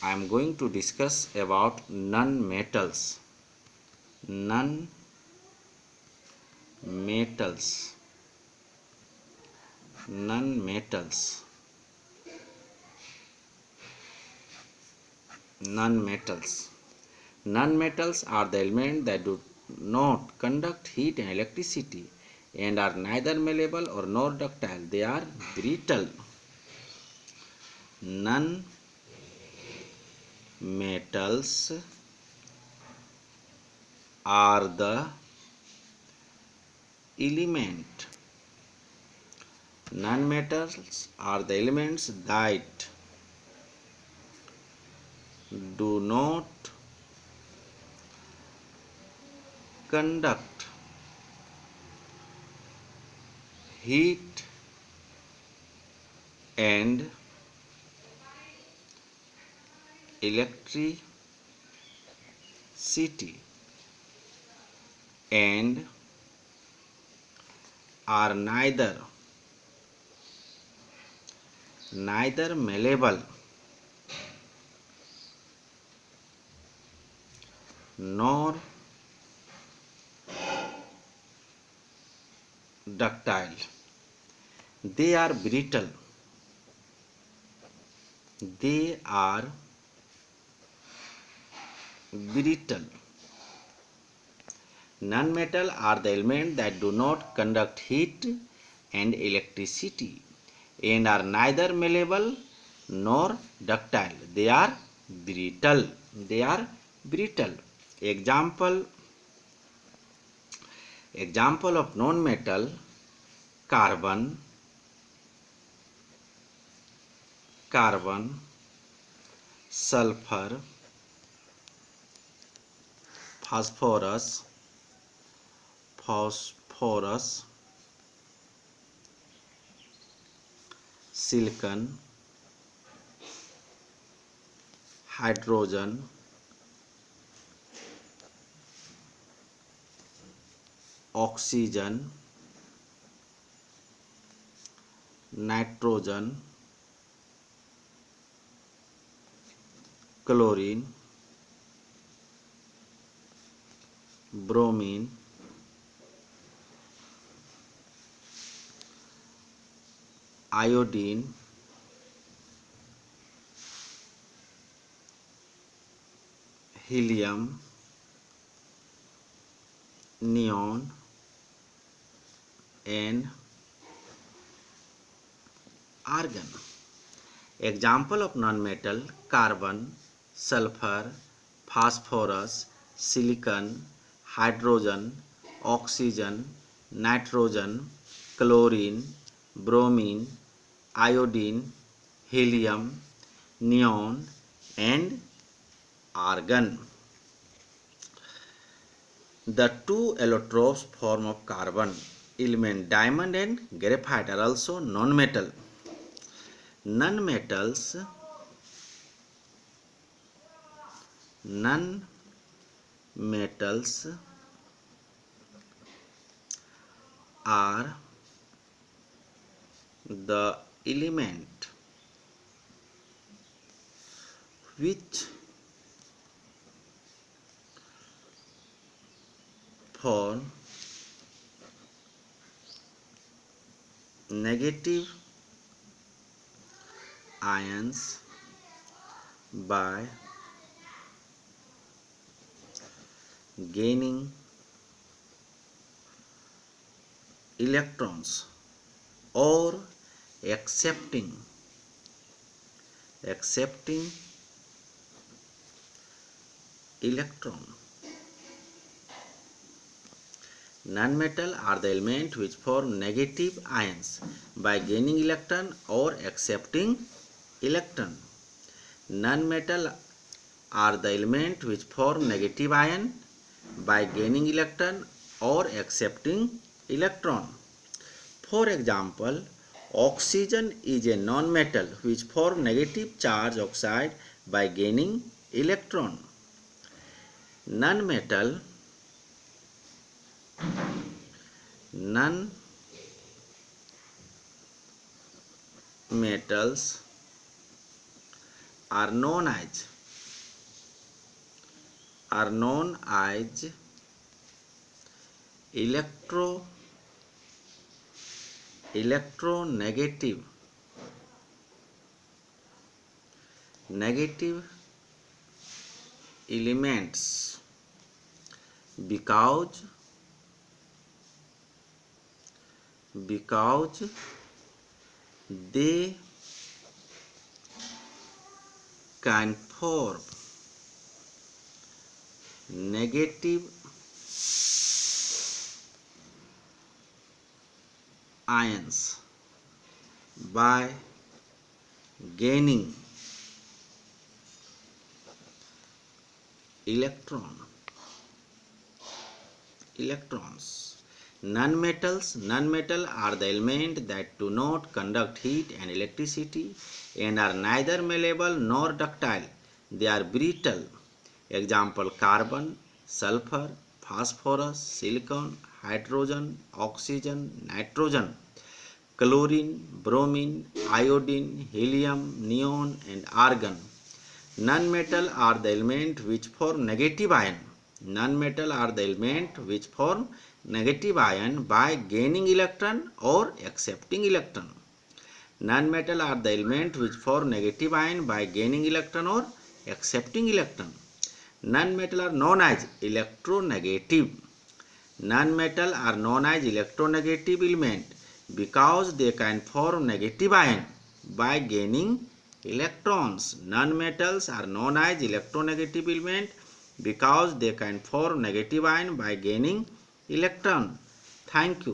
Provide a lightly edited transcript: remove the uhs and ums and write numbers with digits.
I am going to discuss about non-metals. Non-metals. Non-metals. Non-metals. Non-metals are the elements that do not conduct heat and electricity and are neither malleable or nor ductile. They are brittle. Non-metals are the element. Non-metals are the elements that do not conduct heat and electricity and are neither malleable nor ductile. They are brittle. They are brittle. Non-metal are the elements that do not conduct heat and electricity and are neither malleable nor ductile. They are brittle. They are brittle. Example of non-metal: carbon, sulfur, phosphorus, silicon, hydrogen, oxygen, nitrogen, chlorine, bromine, iodine, helium, neon, and argon. Example of non-metal: carbon, sulfur, phosphorus, silicon, hydrogen, oxygen, nitrogen, chlorine, bromine, iodine, helium, neon, and argon. The two allotropes form of carbon element diamond and graphite are also non-metal. Non-metals are the element which form negative ions by gaining electrons or accepting electron. Non-metal are the elements which form negative ions by gaining electron or accepting electron. Non-metal are the elements which form negative ion by gaining electron or accepting electron. For example, oxygen is a non-metal which forms negative charge oxide by gaining electron. Non-metals are known as electronegative elements because they can form negative ions by gaining electrons. Non-metal are the elements that do not conduct heat and electricity and are neither malleable nor ductile. They are brittle. Example: carbon, sulfur, phosphorus, silicon, hydrogen, oxygen, nitrogen, chlorine, bromine, iodine, helium, neon, and argon. Non-metal are the elements which form negative ion. Non-metal are the elements which form negative ion by gaining electron or accepting electron. Non-metal are the elements which form negative ion by gaining electron or accepting electron. Non-metal are known as electronegative. Non-metal are known as electronegative elements because they can form negative ion by gaining electrons. Non-metals are known as electronegative elements because they can form negative ion by gaining electron. Thank you.